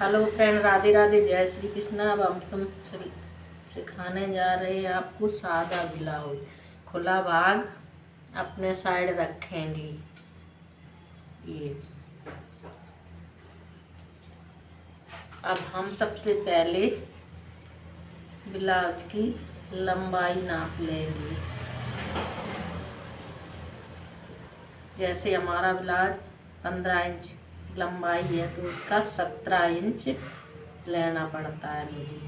Hello friend, Radhe Radhe, जय श्री कृष्ण। अब हम तुम सिखाने जा रहे हैं आपको सादा ब्लाउज। खुला भाग अपने साइड रखेंगे। ये अब हम सबसे पहले ब्लाउज की लंबाई नाप लेंगे। जैसे हमारा ब्लाउज 15 इंच लंबाई है तो उसका 17 इंच लेना पड़ता है मुझे।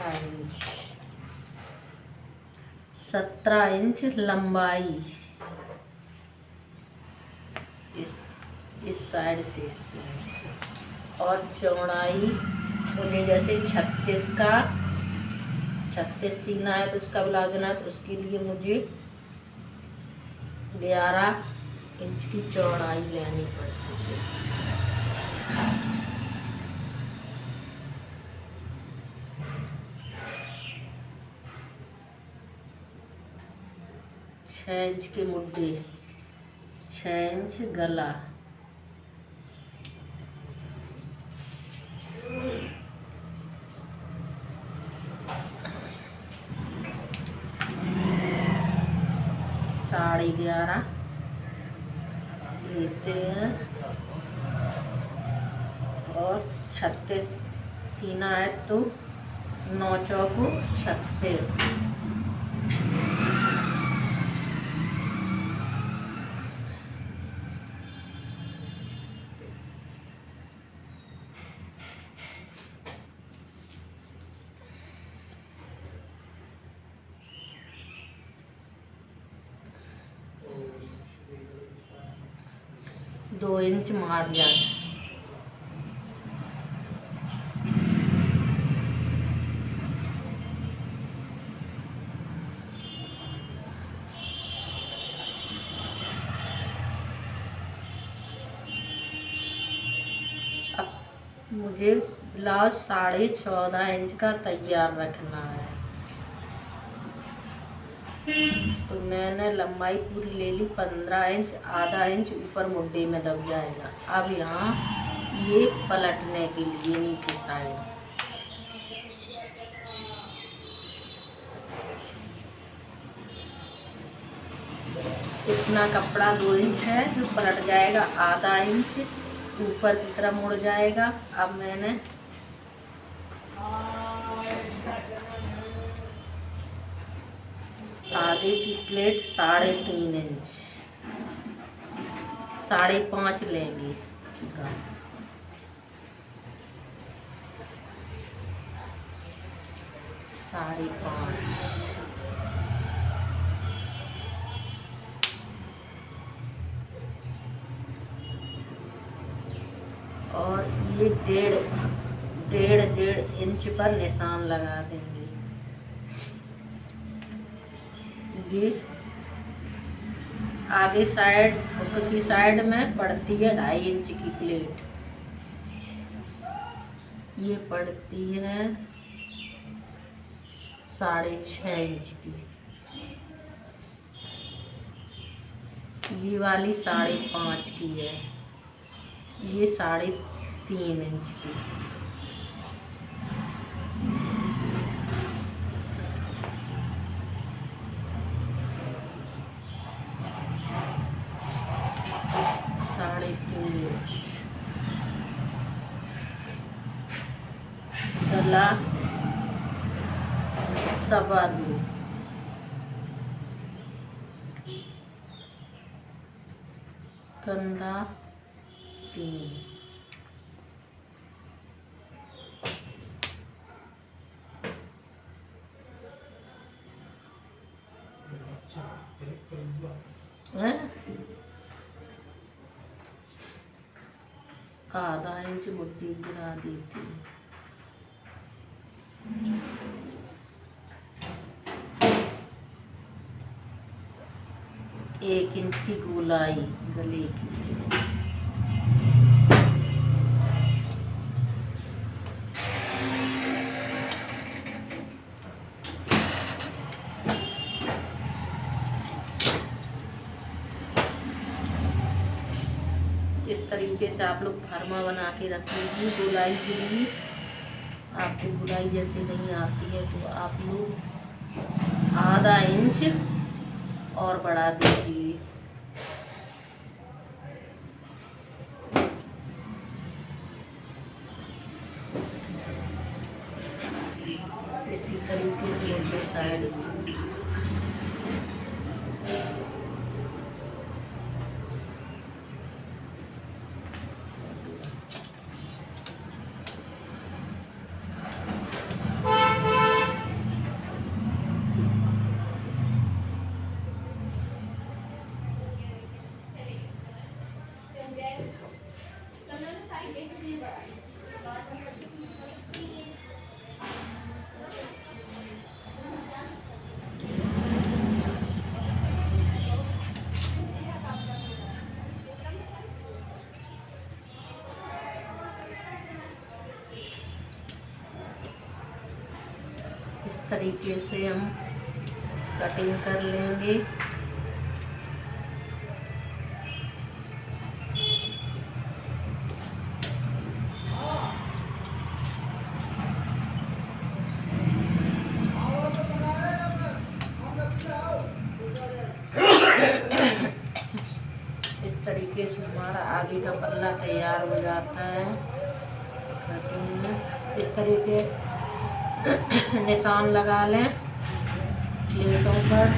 इंच 17 इंच लंबाई इस साइड से और चौड़ाई मुझे जैसे 36 सीना है तो उसका ब्लाउज बना है तो उसके लिए मुझे 11 इंच की चौड़ाई लेनी पड़ती है। 6 इंच के मुड्डे, 6 इंच गला, 11.5 लेते हैं और 36 सीना है तो 9 चौको 36। दो इंच मार जाए। अब मुझे ब्लाउज 14.5 इंच का तैयार रखना है तो मैंने लंबाई पूरी ले ली 15 इंच। आधा इंच ऊपर मुड्डे में दब जाएगा। अब यहाँ ये पलटने के लिए नीचे साइड इतना कपड़ा 2 इंच है जो पलट जाएगा। आधा इंच ऊपर की तरफ मुड़ जाएगा। अब मैंने आगे की प्लेट 3.5 इंच, 5.5 लेंगे। 5.5 और ये डेढ़ इंच पर निशान लगा देंगे। ये आगे साइड ऊपर की साइड में पड़ती है 2.5 इंच की प्लेट। ये पड़ती है 6.5 इंच की। ये वाली 5.5 की है। ये 3.5 इंच की। गला 2.25, कंधा 3। आधा इंच मुट्ठी गिरा देती। 1 इंच की गोलाई गले की। तरीके से आप लोग फरमा बना के रखेंगे गोलाई के लिए। आपको गोलाई जैसे नहीं आती है तो आप लोग आधा इंच और बढ़ा दीजिए। इसी तरीके से उल्टे साइड भी। इस तरीके से हम कटिंग कर लेंगे। इस तरीके से हमारा आगे का पल्ला तैयार हो जाता है कटिंग में। इस तरीके निशान लगा लें प्लेटों पर।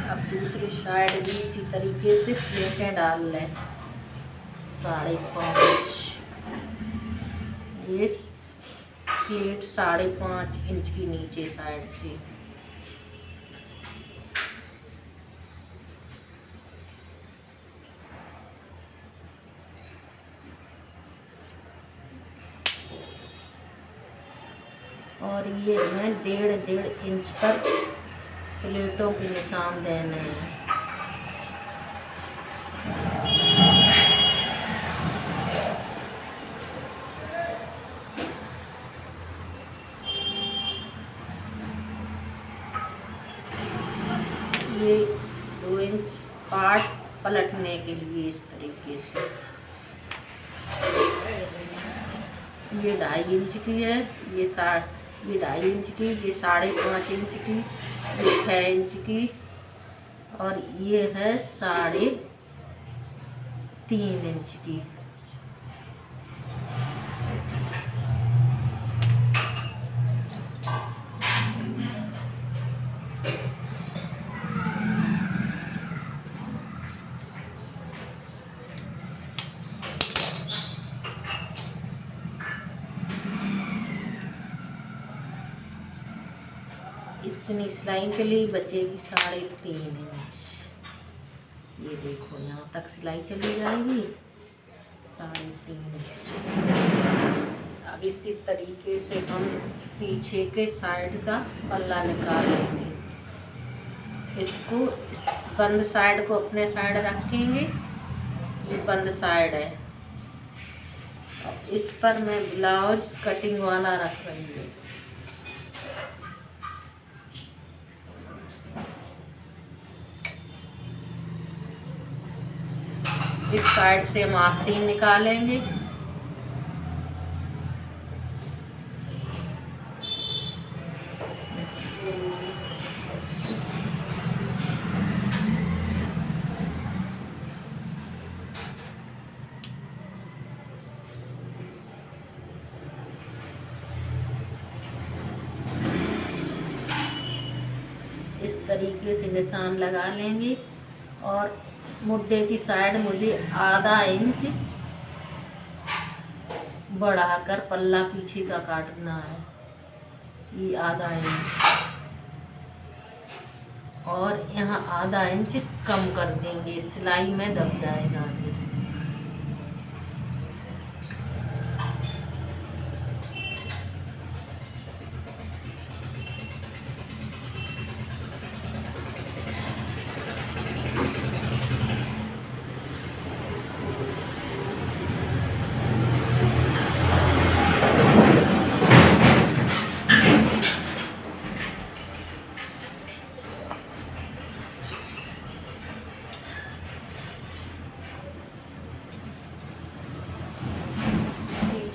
अब दूसरी साइड भी इसी तरीके से प्लेटें डाल लें 5.5। ये प्लेट 5.5 इंच की नीचे साइड से। और ये हमें 1.5 इंच पर प्लेटों के निशान देने हैं। ये 2 इंच पार्ट पलटने के लिए इस तरीके से। ये 2.5 इंच की है, ये 2.5 इंच की, ये 5.5 इंच की, ये 6 इंच की और ये है 3.5 इंच की। इतनी सिलाई के लिए बचेगी 3.5 इंच। ये देखो यहाँ तक सिलाई चली जाएगी 3.5 इंच। अब इसी तरीके से हम पीछे के साइड का पल्ला निकालेंगे। इसको बंद साइड को अपने साइड रखेंगे। ये बंद साइड है। इस पर मैं ब्लाउज कटिंग वाला रख रही हूँ। इस साइड से हम आस्तीन निकालेंगे। इस तरीके से निशान लगा लेंगे और मुड्ढे की साइड मुझे आधा इंच बढ़ाकर पल्ला पीछे का काटना है। ये आधा इंच और यहाँ आधा इंच कम कर देंगे, सिलाई में दब जाएगा ये।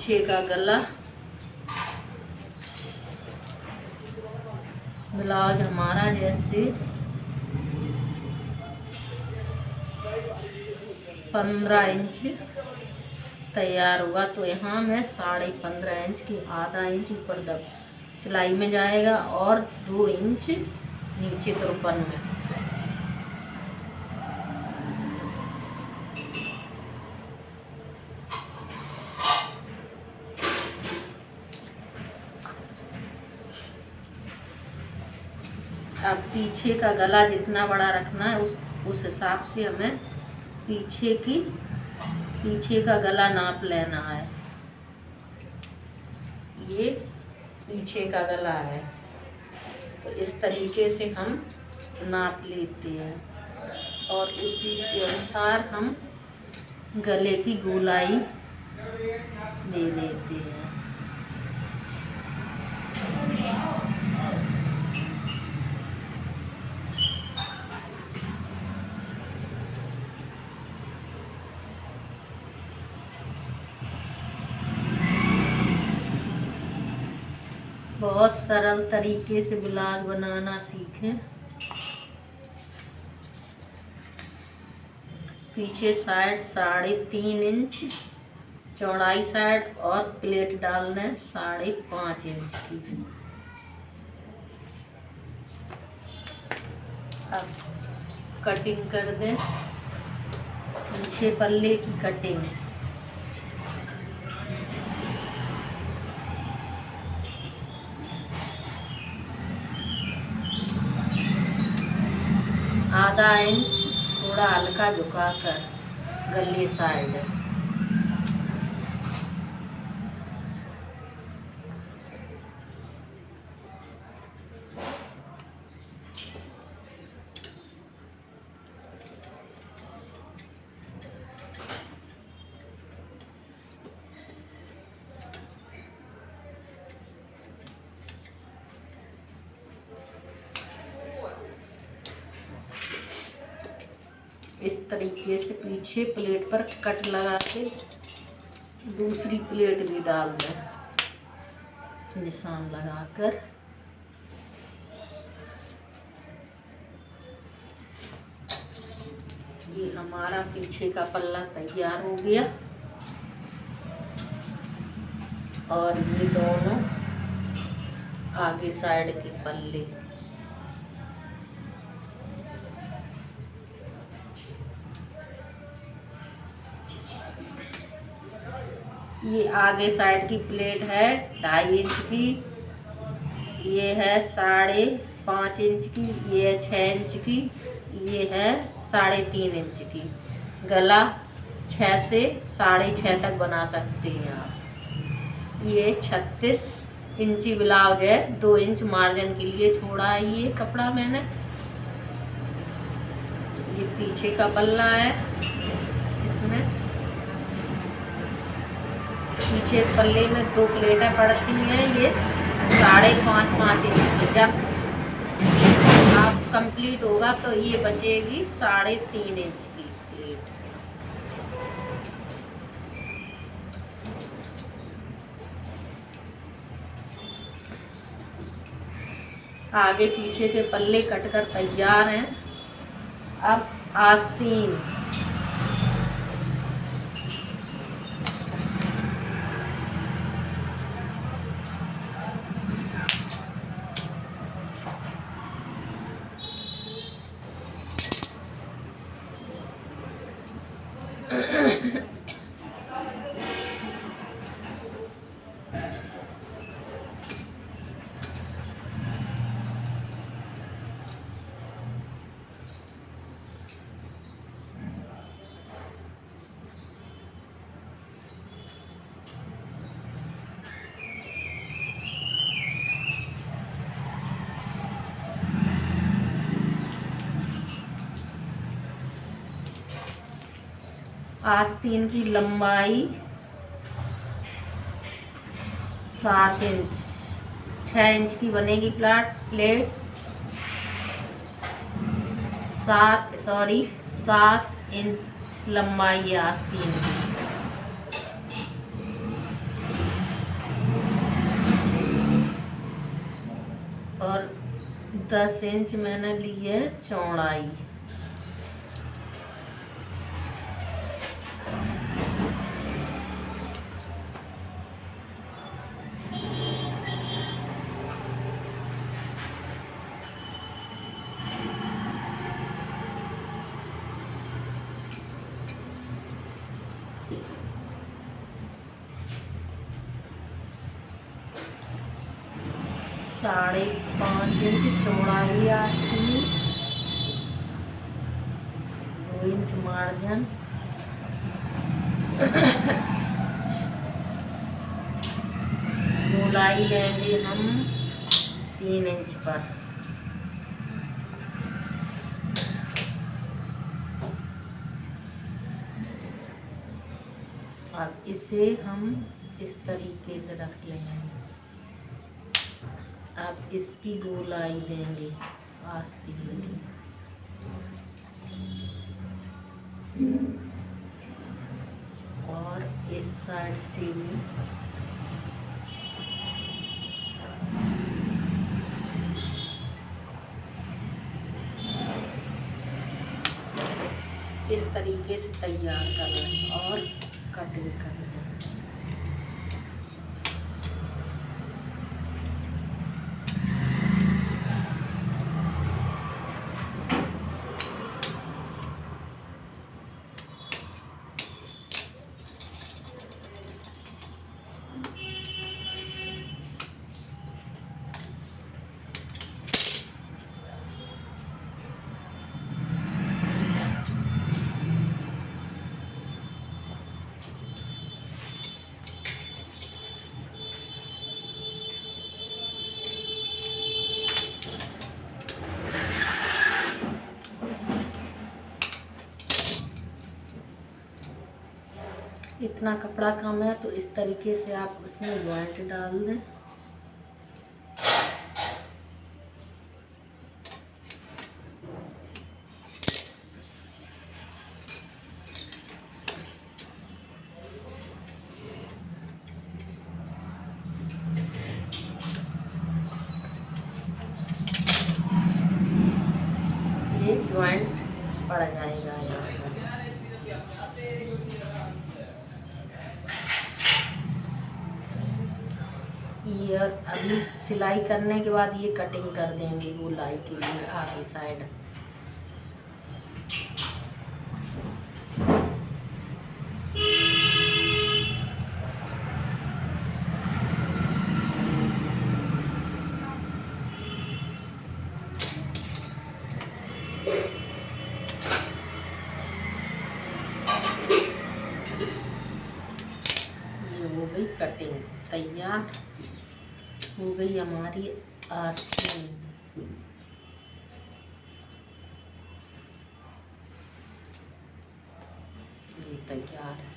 पीछे का गला। ब्लाउज हमारा जैसे 15 इंच तैयार हुआ, तो यहाँ मैं 15.5 इंच की आधा इंच ऊपर दब सिलाई में जाएगा और 2 इंच नीचे तुरपन में। अब पीछे का गला जितना बड़ा रखना है उस हिसाब से हमें पीछे का गला नाप लेना है। ये पीछे का गला है, तो इस तरीके से हम नाप लेते हैं और उसी के अनुसार हम गले की गोलाई ले लेते हैं। बहुत सरल तरीके से ब्लाउज बनाना सीखें। पीछे साइड 3.5 इंच चौड़ाई साइड और प्लेट डालना 5.5 इंच की। अब कटिंग कर दें, पीछे पल्ले की कटिंग। आधा इंच थोड़ा हल्का झुकाकर गले साइड। इस तरीके से पीछे प्लेट पर कट लगा के दूसरी प्लेट भी डाल दें, निशान लगाकर। ये हमारा पीछे का पल्ला तैयार हो गया और ये दोनों आगे साइड के पल्ले। ये आगे साइड की प्लेट है 2.5 इंच की, ये है 5.5 इंच की, ये है 6 इंच की, ये है 3.5 इंच की। गला 6 से 6.5 तक बना सकते हैं आप। ये 36 इंची ब्लाउज है, 2 इंच मार्जिन के लिए छोड़ा है ये कपड़ा मैंने। ये पीछे का पल्ला है, इसमें पीछे पल्ले में 2 प्लेटें पड़ती हैं, ये 5.5 इंच की। जब आप कंप्लीट होगा तो ये बचेगी 3.5 इंच की प्लेट। आगे पीछे के पल्ले कटकर तैयार हैं। अब आस्तीन। आस्तीन की लंबाई 7 इंच, 6 इंच की बनेगी प्लेट। 7 इंच लंबाई है आस्तीन की। 10 इंच मैंने ली है चौड़ाई। साढ़े 5 इंच चौड़ाई आस्तीन, 2 इंच मार्जिन। गोलाई लेंगे हम 3 इंच पर। अब इसे हम इस तरीके से रख लेंगे। अब इसकी गोलाई देंगे आस्तीन की। और इस साइड से भी इस तरीके से तैयार कर लें और कटिंग कर लें। इतना कपड़ा कम है तो इस तरीके से आप उसमें जॉइंट डाल दें। ये जॉइंट पड़ जाएगा यहाँ पर। ये अभी सिलाई करने के बाद ये कटिंग कर देंगे गोलाई के लिए आगे साइड। ये हो गई कटिंग तैयार, हो गई हमारी आस्तीन। ये तैयार है।